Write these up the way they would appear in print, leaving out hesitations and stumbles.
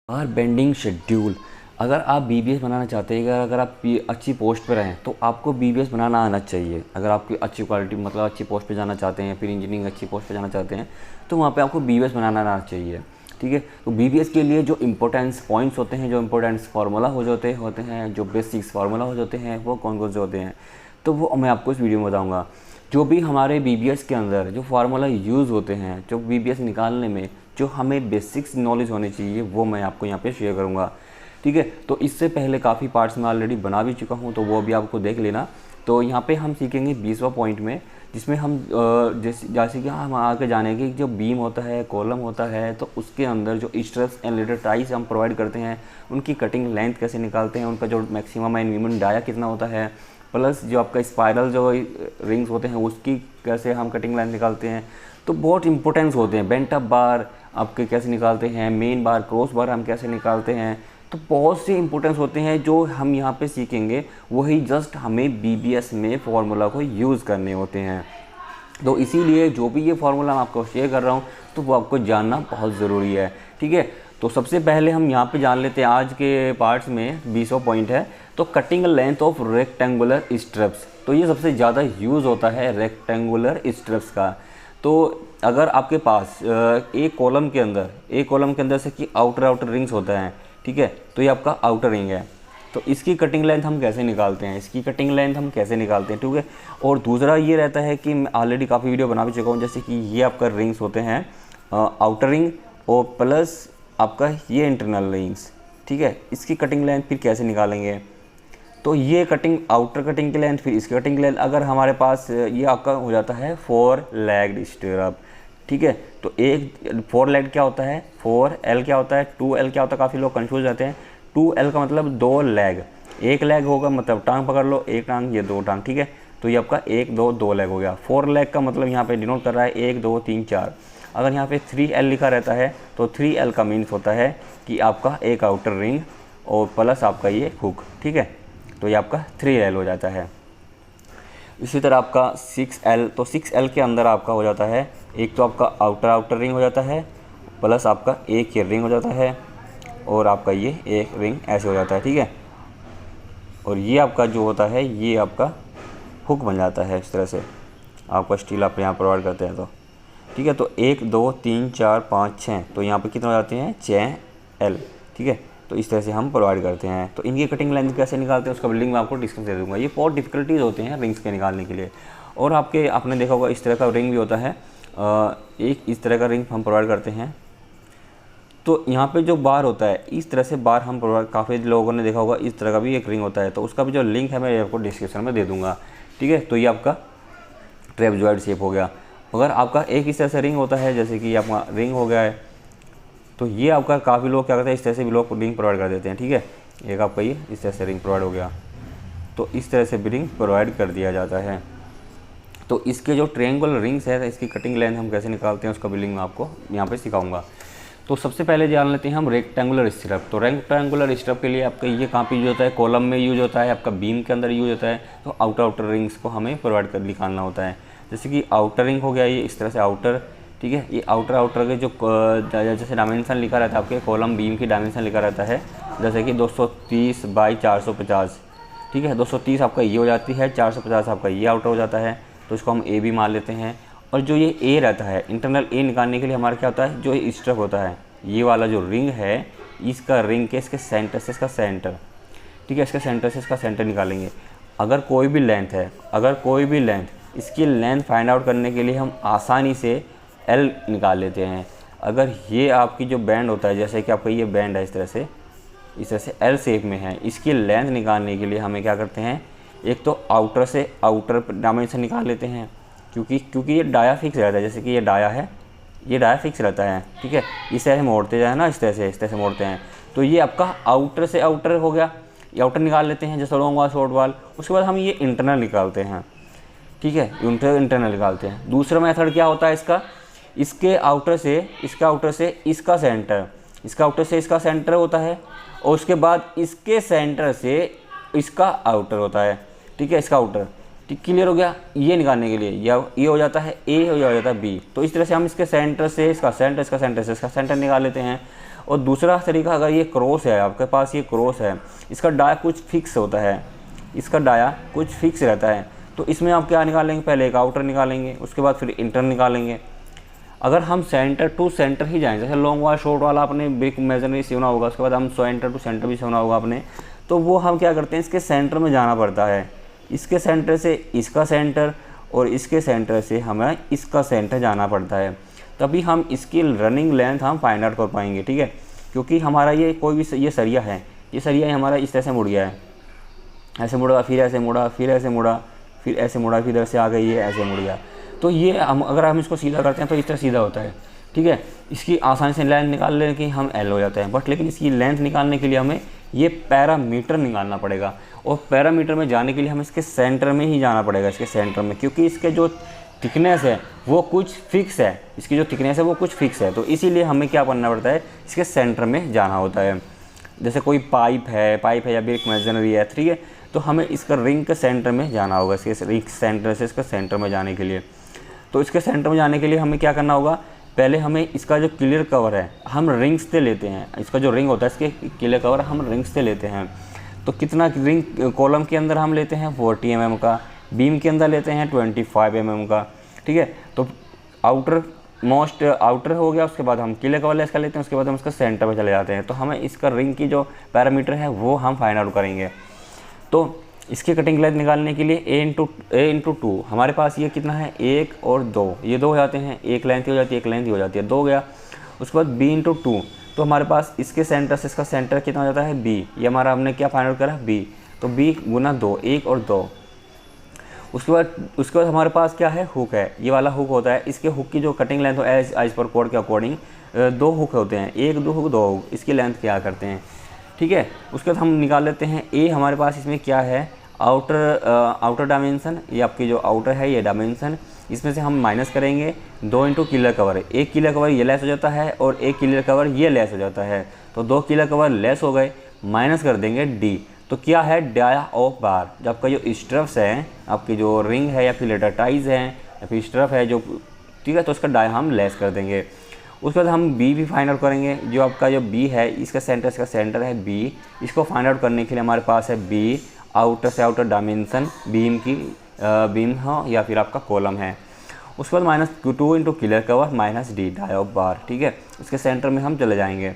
बार bending schedule. अगर आप BBS बनाना चाहते हैं, अगर आप अच्छी पोस्ट पर हैं तो आपको बीबीएस बनाना आना चाहिए। अगर आपकी अच्छी क्वालिटी मतलब अच्छी पोस्ट पे जाना चाहते हैं, फिर इंजीनियरिंग अच्छी पोस्ट पे जाना चाहते हैं तो वहाँ पे आपको बीबीएस बनाना आना चाहिए। ठीक है, तो बीबीएस के लिए जो इंपॉर्टेंस पॉइंट्स होते हैं, जो इंपॉर्टेंस फार्मूला होते हैं, जो बेसिक्स फार्मूला होते हैं, वो कौन कौन से होते हैं तो वो मैं आपको इस वीडियो में बताऊँगा। जो भी हमारे बीबीएस के अंदर जो फार्मूला यूज़ होते हैं, जो बीबीएस निकालने में जो हमें बेसिक्स नॉलेज होनी चाहिए, वो मैं आपको यहाँ पे शेयर करूँगा। ठीक है, तो इससे पहले काफ़ी पार्ट्स मैं ऑलरेडी बना भी चुका हूँ, तो वो भी आपको देख लेना। तो यहाँ पे हम सीखेंगे 20वां पॉइंट में, जिसमें हम जैसे कि हम आगे जानेंगे कि जो बीम होता है, कॉलम होता है, तो उसके अंदर जो स्ट्रेस एंड लेटर टाइज हम प्रोवाइड करते हैं, उनकी कटिंग लेंथ कैसे निकालते हैं, उनका जो मैक्सिमम एंड मिनिमम डाया कितना होता है, प्लस जो आपका स्पाइरल जो रिंग्स होते हैं उसकी कैसे हम कटिंग लाइन निकालते हैं। तो बहुत इंपॉर्टेंस होते हैं। बेंट अप बार आपके कैसे निकालते हैं, मेन बार, क्रॉस बार हम कैसे निकालते हैं, तो बहुत से इंपॉर्टेंस होते हैं जो हम यहाँ पे सीखेंगे। वही जस्ट हमें बीबीएस में फार्मूला को यूज़ करने होते हैं। तो इसीलिए जो भी ये फार्मूला मैं आपको शेयर कर रहा हूँ तो वो आपको जानना बहुत ज़रूरी है। ठीक है, तो सबसे पहले हम यहाँ पे जान लेते हैं आज के पार्ट्स में 20वां पॉइंट है, तो cutting length of rectangular strips. तो ये सबसे ज़्यादा यूज़ होता है रेक्टेंगुलर स्ट्रिप्स का। तो अगर आपके पास एक कॉलम के अंदर से कि आउटर रिंग्स होता है, ठीक है, तो ये आपका आउटर रिंग है, तो इसकी कटिंग लेंथ हम कैसे निकालते हैं, ठीक है। और दूसरा ये रहता है कि मैं ऑलरेडी काफ़ी वीडियो बना भी चुका हूँ, जैसे कि ये आपका रिंग्स होते हैं आउटर रिंग और प्लस आपका ये इंटरनल रिंग्स, ठीक है, इसकी कटिंग लेंथ फिर कैसे निकालेंगे। तो ये आउटर कटिंग की लेंथ, फिर इसकी कटिंग लेंथ, अगर हमारे पास ये आपका हो जाता है 4 लेग्ड स्टिरअप, ठीक है। तो एक 4 लेग क्या होता है, 4L क्या होता है, 2L क्या होता है, काफ़ी लोग कंफ्यूज जाते हैं। 2L का मतलब 2 लेग, एक लेग होगा मतलब टांग पकड़ लो, एक टांग, ये 2 टांग, ठीक है। तो ये आपका 1 2 लेग हो गया। 4 लेग का मतलब यहाँ पे डिनोट कर रहा है 1 2 3 4। अगर यहाँ पे 3L लिखा रहता है तो 3L का मीन्स होता है कि आपका एक आउटर रिंग और प्लस आपका ये हुक, ठीक है। तो ये आपका 3L हो जाता है। इसी तरह आपका 6L, तो 6L के अंदर आपका हो जाता है एक तो आपका आउटर रिंग हो जाता है, प्लस आपका एक ये रिंग हो जाता है, और आपका ये एक रिंग ऐसे हो जाता है, ठीक है। और ये आपका जो होता है ये आपका हुक बन जाता है। इस तरह से आपका स्टील आप यहाँ प्रोवाइड करते हैं तो ठीक है। तो 1 2 3 4 5 6, तो यहाँ पे कितना हो जाते हैं 6L, ठीक है। तो इस तरह से हम प्रोवाइड करते हैं। तो इनकी कटिंग लेंथ कैसे निकालते हैं उसका बिल्डिंग में आपको डिस्कस दे दूँगा। ये बहुत डिफ़िकल्टीज होते हैं रिंग्स के निकालने के लिए। और आपने देखा होगा इस तरह का रिंग भी होता है, एक इस तरह का रिंग हम प्रोवाइड करते हैं। तो यहाँ पे जो बार होता है इस तरह से बार हम प्रोवाइड, काफ़ी लोगों ने देखा होगा इस तरह का भी एक रिंग होता है, तो उसका भी जो लिंक है मैं आपको डिस्क्रिप्शन में दे दूँगा, ठीक है। तो ये आपका ट्रेपजॉइड शेप हो गया। अगर आपका एक इस तरह से रिंग होता है, जैसे कि आपका रिंग हो गया है, तो ये आपका काफ़ी लोग क्या करते हैं इस तरह से भी लोग रिंग प्रोवाइड कर देते हैं, ठीक है। एक आपका ये इस तरह से रिंग प्रोवाइड हो गया, तो इस तरह से भी रिंग प्रोवाइड कर दिया जाता है। तो इसके जो ट्रायंगुलर रिंग्स है इसकी कटिंग लेंथ हम कैसे निकालते हैं उसका बिल्डिंग मैं आपको यहाँ पे सिखाऊंगा। तो सबसे पहले जान लेते हैं हम रेक्टेंगुलर स्ट्रिप। तो रेक्टेंगुलर स्ट्रिप के लिए आपका ये कहाँ पे यूज होता है, कॉलम में यूज होता है, आपका बीम के अंदर यूज होता है। तो आउटर रिंग्स को हमें प्रोवाइड कर निकालना होता है। जैसे कि आउटर रिंग हो गया ये इस तरह से आउटर, ठीक है। ये आउटर के जो जैसे डायमेंशन लिखा रहता है आपके कॉलम बीम की डायमेंशन लिखा रहता है, जैसे कि 230 बाई 450, ठीक है। 230 आपका ये हो जाती है, 450 आपका ये आउटर हो जाता है, तो इसको हम ए भी मान लेते हैं। और जो ये ए रहता है इंटरनल ए निकालने के लिए हमारा क्या होता है, जो ये स्ट्रिप होता है ये वाला जो रिंग है, इसका रिंग के इसके सेंटर से इसका सेंटर, ठीक है, इसके सेंटर से इसका सेंटर निकालेंगे। अगर कोई भी लेंथ इसकी लेंथ फाइंड आउट करने के लिए हम आसानी से L निकाल लेते हैं। अगर ये आपकी जो बैंड होता है, जैसे कि आपका ये बैंड है इस तरह से L शेप में है, इसकी लेंथ निकालने के लिए हमें क्या करते हैं, एक तो आउटर से आउटर डायमेंशन निकाल लेते हैं, क्योंकि ये डाया फिक्स रहता है। जैसे कि ये डाया है, ये डाया फिक्स रहता है, ठीक है। इसे हम मोड़ते जाए ना, इस तरह से मोड़ते हैं, तो ये आपका आउटर से आउटर हो गया। ये आउटर निकाल लेते हैं जैसे लॉन्ग वाल शॉर्ट वाल। उसके बाद हम ये इंटरनल निकालते हैं, ठीक है, इंटरनल निकालते हैं। दूसरा मेथड क्या होता है इसका, इसके आउटर से इसका सेंटर होता है, और उसके बाद इसके सेंटर से इसका आउटर होता है, ठीक है, इसका आउटर, ठीक, क्लियर हो गया। ये निकालने के लिए ये हो जाता है ए, हो जाता है बी। तो इस तरह से हम इसके सेंटर से इसका सेंटर निकाल लेते हैं। और दूसरा तरीका, अगर ये क्रॉस है आपके पास, ये क्रॉस है, इसका डाया कुछ फिक्स होता है, इसका डाया कुछ फिक्स रहता है, तो इसमें आप क्या निकालेंगे, पहले एक आउटर निकालेंगे, उसके बाद फिर इंटर निकालेंगे। अगर हम सेंटर टू सेंटर ही जाएँ, जैसे लॉन्ग वाला शॉर्ट वाला आपने ब्रिक मेजरमेंट सीखना होगा, उसके बाद हम सेंटर टू सेंटर भी सीखना होगा आपने, तो वो हम क्या करते हैं, इसके सेंटर में जाना पड़ता है, इसके सेंटर से इसका सेंटर और इसके सेंटर से हमें इसका सेंटर जाना पड़ता है, तभी हम इसकी रनिंग लेंथ हम फाइंड आउट कर पाएंगे। ठीक है, क्योंकि हमारा ये कोई भी ये सरिया है, ये सरिया हमारा इस तरह से मुड़ गया है, ऐसे मुड़ा, फिर ऐसे मुड़ा, फिर ऐसे मुड़ा, फिर ऐसे मुड़ा, फिर इधर से आ गई, ये ऐसे मुड़ गया। तो ये हम अगर हम इसको सीधा करते हैं तो इस तरह सीधा होता है। ठीक है, इसकी आसानी से लेंथ निकाल लेने की हम एल हो जाते हैं, बट लेकिन इसकी लेंथ निकालने के लिए हमें ये पैरामीटर निकालना पड़ेगा, और पैरामीटर में जाने के लिए हमें इसके सेंटर में ही जाना पड़ेगा, इसके सेंटर में, क्योंकि इसके जो थिकनेस है वो कुछ फिक्स है, इसकी जो थिकनेस है वो कुछ फिक्स है, तो इसीलिए हमें क्या करना पड़ता है, इसके सेंटर में जाना होता है। जैसे कोई पाइप है या ब्रिक मेजनरी है, ठीक है, तो हमें इसका रिंग के सेंटर में जाना होगा, इसके रिंग सेंटर से इसका सेंटर में जाने के लिए। तो इसके सेंटर में जाने के लिए हमें क्या करना होगा, पहले हमें इसका जो क्लियर कवर है हम रिंग्स से लेते हैं, इसका जो रिंग होता है इसके क्लियर कवर हम रिंग्स से लेते हैं। तो कितना रिंग कॉलम के अंदर हम लेते हैं 40 mm का, बीम के अंदर लेते हैं 25 mm का। ठीक है, तो आउटर मोस्ट आउटर हो गया, उसके बाद हम क्लियर कवर लेस कर लेते हैं, उसके बाद हम उसका सेंटर पर चले जाते हैं। तो हमें इसका रिंग की जो पैरामीटर है वो हम फाइंड आउट करेंगे। तो इसकी कटिंग लेंथ निकालने के लिए a इंटू 2 हमारे पास ये कितना है, 1 और 2, ये 2 हो जाते हैं, एक लेंथ ही हो जाती है, एक लेंथ ही हो जाती है, 2 हो गया। उसके बाद b इंटू 2, तो हमारे पास इसके सेंटर से इसका सेंटर कितना हो जाता है, b, ये हमारा हमने क्या फाइंड आउट करा, b, तो b गुना 2, 1 और 2। उसके बाद हमारे पास क्या है, हुक है, ये वाला हुक होता है, इसके हुक की जो कटिंग लेंथ हो एज पर कोड के अकॉर्डिंग 2 हुक होते हैं, 1 2 हुक 2 हुक, इसकी लेंथ क्या करते हैं। ठीक है, उसके बाद हम निकाल लेते हैं a, हमारे पास इसमें क्या है, आउटर डायमेंशन, ये आपकी जो आउटर है ये डायमेंशन, इसमें से हम माइनस करेंगे 2 इंटू क्लियर कवर, एक क्लियर कवर ये लेस हो जाता है और एक क्लियर कवर ये लेस हो जाता है, तो 2 क्लियर कवर लेस हो गए, माइनस कर देंगे d, तो क्या है, डाया ऑफ बार। जब आपका जो स्ट्रफ्स है, आपकी जो रिंग है या फिर लेटर टाइज है या फिर स्ट्रफ है जो, ठीक है, तो उसका डाया हम लेस कर देंगे। उसके बाद हम b भी फाइंड आउट करेंगे, जो आपका जो b है इसका सेंटर है b, इसको फाइंड आउट करने के लिए हमारे पास है b, आउटर से आउटर डायमेंशन बीम हो या फिर आपका कॉलम है। उसके बाद minus 2 into clear cover minus d, dia of bar. ठीक है, इसके सेंटर में हम चले जाएंगे।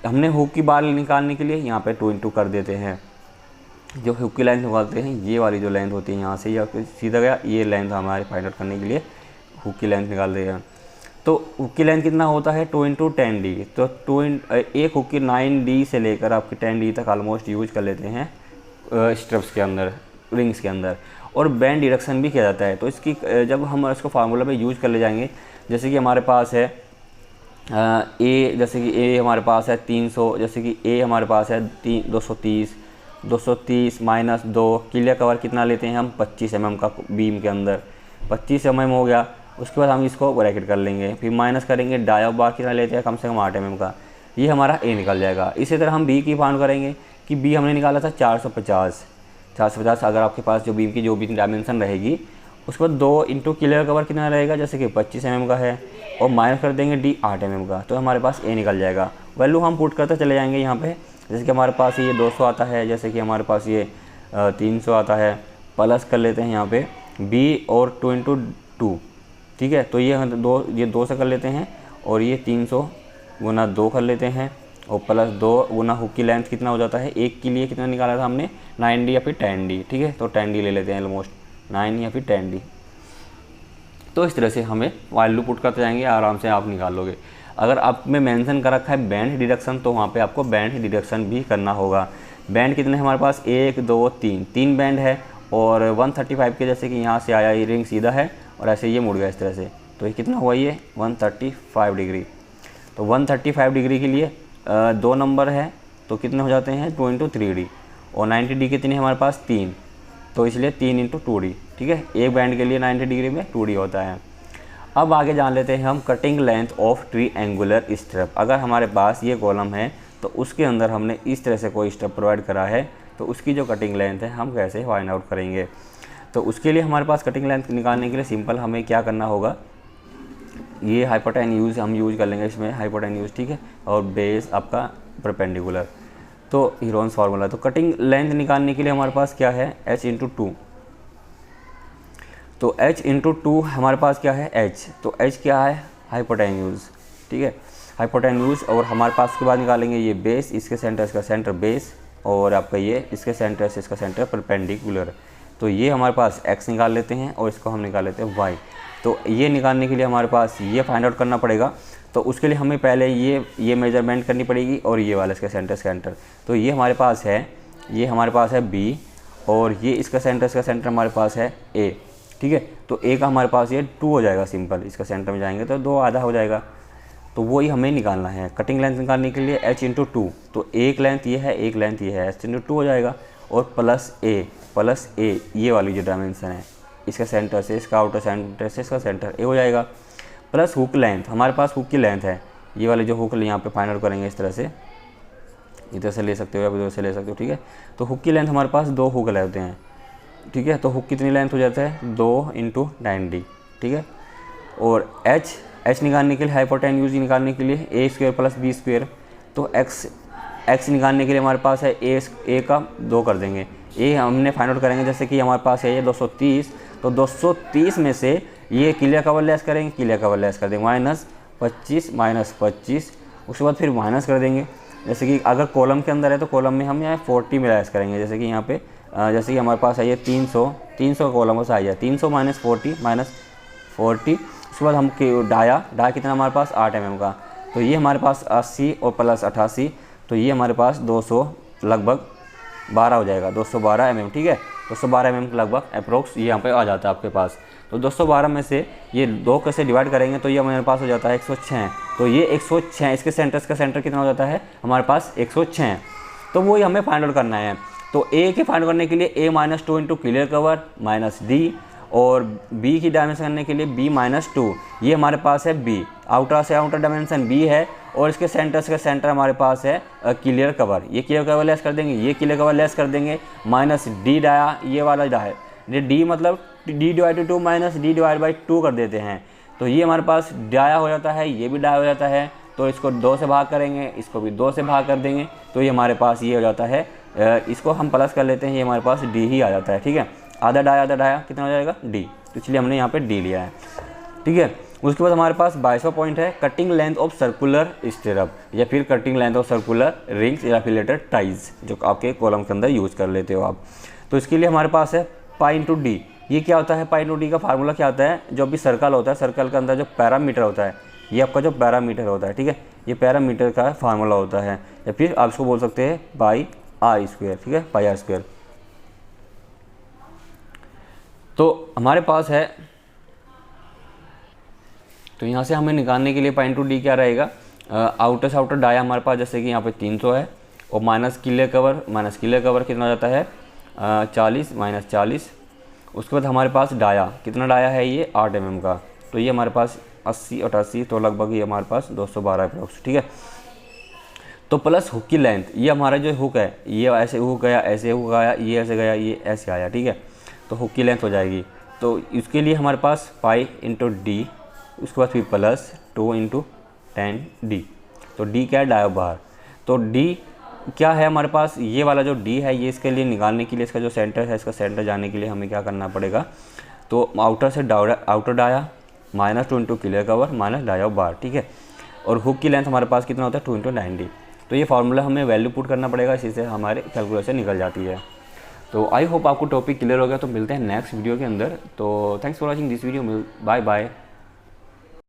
हमने हुक की बार निकालने के लिए यहाँ पे 2 इंटू कर देते हैं, जो हुक की लेंथ निकालते हैं ये वाली जो लेंथ होती है यहाँ से या सीधा गया, ये लेंथ हमारे फाइंड आउट करने के लिए हुक की लेंथ निकाल देते हैं। तो हुक की लेंथ कितना होता है, 2 इंटू 10d, तो एक हुक की 9d से लेकर आपकी 10d तक ऑलमोस्ट यूज कर लेते हैं स्ट्रप्स के अंदर, रिंग्स के अंदर, और बैंड डिडक्शन भी किया जाता है। तो इसकी जब हम इसको फार्मूला में यूज कर ले जाएंगे, जैसे कि हमारे पास है ए, जैसे कि ए हमारे पास है 300, जैसे कि ए हमारे पास है 230 माइनस 2, क्लियर कवर कितना लेते हैं हम 25 mm का बीम के अंदर, 25 mm हो गया। उसके बाद हम इसको ब्रैकेट कर लेंगे, फिर माइनस करेंगे, डाई ऑफ बार कितना लेते हैं कम से कम 8 mm का, ये हमारा ए निकल जाएगा। इसी तरह हम बी की फाइंड करेंगे कि बी हमने निकाला था 450, अगर आपके पास जो बीम की जो भी डायमेंशन रहेगी, उसके बाद 2 इंटू क्लियर कवर कितना रहेगा, जैसे कि 25 mm का है, और माइनस कर देंगे डी 8 mm का, तो हमारे पास ए निकल जाएगा। वैल्यू हम पुट करते चले जाएंगे यहाँ पे, जैसे कि हमारे पास ये 200 आता है, जैसे कि हमारे पास ये 300 आता है, प्लस कर लेते हैं यहाँ पे बी और 2 इंटू 2, ठीक है, तो ये 2 से कर लेते हैं, और ये 300 गुना 2 कर लेते हैं, और प्लस 2 गुना हुक की लेंथ कितना हो जाता है, एक के लिए कितना निकाला था हमने 9d या फिर 10d, ठीक है, तो 10d ले लेते हैं, ऑलमोस्ट 9 या फिर 10d। तो इस तरह से हमें वैल्यू पुट करते जाएंगे, आराम से आप निकाल लोगे। अगर आप में मेंशन कर रखा है बैंड डिडक्शन, तो वहाँ पे आपको बैंड डिडक्शन भी करना होगा। बैंड कितने हमारे पास, 1 2 3 बैंड है, और 135 के, जैसे कि यहाँ से आया ये रिंग सीधा है और ऐसे ये मुड़ गया इस तरह से, तो ये कितना हुआ, ये 135 डिग्री। तो 135 डिग्री के लिए 2 नंबर है, तो कितने हो जाते हैं 2 इंटू 3d, और 90d कितनी है हमारे पास 3, तो इसलिए 3 इंटू 2d, ठीक है, एक बैंड के लिए 90 डिग्री में 2d होता है। अब आगे जान लेते हैं हम कटिंग लेंथ ऑफ ट्रायंगुलर स्ट्रप। अगर हमारे पास ये कॉलम है तो उसके अंदर हमने इस तरह से कोई स्ट्रप प्रोवाइड करा है, तो उसकी जो कटिंग लेंथ है हम कैसे फाइंड आउट करेंगे। तो उसके लिए हमारे पास कटिंग लेंथ निकालने के लिए सिंपल हमें क्या करना होगा, ये हाइपोटेन्यूज हम यूज कर लेंगे इसमें, हाइपोटेन्यूज, ठीक है, और बेस आपका परपेंडिकुलर। तो हीरोन्स फार्मूला, तो कटिंग लेंथ निकालने के लिए हमारे पास क्या है, h/2। तो h/2 हमारे पास क्या है, h, तो h क्या है, हाइपोटेन्यूज, ठीक है, हाइपोटेन्यूज। और हमारे पास उसके बाद निकालेंगे ये बेस, इसके सेंटर इसका सेंटर बेस, और आपका ये इसके सेंटर से इसका सेंटर परपेंडिकुलर। तो ये हमारे पास x निकाल लेते हैं और इसको हम निकाल लेते हैं y। तो ये निकालने के लिए हमारे पास ये फाइंड आउट करना पड़ेगा। तो उसके लिए हमें पहले ये मेजरमेंट करनी पड़ेगी और ये वाला इसका सेंटर। तो ये हमारे पास है, ये हमारे पास है b, और ये इसका सेंटर हमारे पास है a, ठीक है। तो a का हमारे पास ये 2 हो जाएगा सिंपल, इसका सेंटर में जाएंगे तो 2 आधा हो जाएगा। तो वही हमें निकालना है कटिंग लेंथ निकालने के लिए, h/2। तो एक लेंथ ये है, एक लेंथ ये है, h/2 हो जाएगा, और प्लस a ये वाली जो डायमेंशन है, इसका सेंटर से इसका आउटर सेंटर से इसका सेंटर a हो जाएगा, प्लस हुक लेंथ, हमारे पास हुक की लेंथ है, ये वाले जो हुक यहाँ पे फाइंड आउट करेंगे इस तरह से, इधर से ले सकते हो या इधर से ले सकते हो, ठीक है। तो हुक की लेंथ हमारे पास 2 हुक लेते हैं, ठीक है। तो हुक कितनी लेंथ हो जाता है, 2 × 90, ठीक है। और h निकालने के लिए, हाइपोटेन्यूज निकालने के लिए a² + b²। तो x निकालने के लिए हमारे पास है a का 2 कर देंगे, a हमने फाइंड आउट करेंगे, जैसे कि हमारे पास है ये 230, तो 230 में से ये क्लियर कवर लेस करेंगे, क्लियर कवर लेस कर देंगे, -25 -25, उसके बाद फिर माइनस कर देंगे। जैसे कि अगर कॉलम के अंदर है तो कॉलम में हम यहाँ 40 में लेस करेंगे, जैसे कि यहाँ पे जैसे कि हमारे पास है ये 300 का कॉलम का साइज है, 300 - 40 उसके बाद हम डाया कितना हमारे पास 8 mm का। तो ये हमारे पास 80 और प्लस 88, तो ये हमारे पास 200 लगभग 12 हो जाएगा, 212 mm, ठीक है। 212 mm लगभग अप्रोक्स ये यहाँ पे आ जाता है आपके पास। तो 212 में से ये 2 कैसे डिवाइड करेंगे तो ये हमारे पास हो जाता है 106। तो ये 106, इसके सेंटर का सेंटर कितना हो जाता है हमारे पास 106। तो वही हमें फाइंड आउट करना है। तो a के फाइंड करने के लिए a - 2 × क्लियर कवर -d, और b की डायमेंशन करने के लिए b - 2, ये हमारे पास है b, आउटर से आउटर डायमेंशन b है, और इसके सेंटर से सेंटर हमारे पास है क्लियर कवर। ये क्लियर कवर लेस कर देंगे, ये क्लियर कवर लेस कर देंगे, -d डाया, ये वाला डाया, ये d मतलब d/2 - d/2 कर देते हैं। तो ये हमारे पास डाया हो जाता है, ये भी डाया हो जाता है, तो इसको 2 से भाग करेंगे, इसको भी 2 से भाग कर देंगे, तो ये हमारे पास ये हो जाता है, इसको हम प्लस कर लेते हैं, ये हमारे पास d ही आ जाता है, ठीक है। आधा डाया कितना हो जाएगा d, तो इसलिए हमने यहाँ पे d लिया है, ठीक है। उसके बाद हमारे पास 22वां पॉइंट है cutting length of circular stirrup, या फिर cutting length of circular rings या फिलेटेड टाइज, जो आपके कॉलम के अंदर यूज़ कर लेते हो आप। तो इसके लिए हमारे पास है π/d। ये क्या होता है, π/d का फार्मूला क्या होता है, जो भी सर्कल होता है, सर्कल के अंदर जो पैरामीटर होता है, ये आपका जो पैरामीटर होता है, ठीक है, ये पैरामीटर का फार्मूला होता है, या फिर आप इसको बोल सकते हैं πr², ठीक है, πr²। तो हमारे पास है, तो यहाँ से हमें निकालने के लिए π/d क्या रहेगा, आउटर से आउटर डाया हमारे पास जैसे कि यहाँ पे 300 है, और माइनस क्लियर कवर कितना हो जाता है 40 - 40। उसके बाद हमारे पास डाया, कितना डाया है ये 8 mm का, तो ये हमारे पास 80 88, तो लगभग ये हमारे पास 212 अप्रोक्स, ठीक है। तो प्लस हुक की लेंथ, ये हमारा जो हुक है, ये ऐसे हुक गया, ऐसे हुक आया, ये ऐसे गया, ये ऐसे आया, ठीक है। तो हुक की लेंथ हो जाएगी, तो इसके लिए हमारे पास π/d, उसके बाद फिर प्लस 2 × 10d। तो d क्या है, डाया बाहर। तो d क्या है हमारे पास, ये वाला जो d है, ये इसके लिए निकालने के लिए, इसका जो सेंटर है, इसका सेंटर जाने के लिए हमें क्या करना पड़ेगा, तो आउटर से outer dia -2 × clear cover dia bar, ठीक है। और हुक की लेंथ हमारे पास कितना होता है 2 × 90। तो ये फार्मूला हमें वैल्यू पुट करना पड़ेगा, इसी से हमारे कैलकुलेशन निकल जाती है। तो आई होप आपको टॉपिक क्लियर हो गया। तो मिलते हैं नेक्स्ट वीडियो के अंदर। तो thanks for watching this video, bye bye.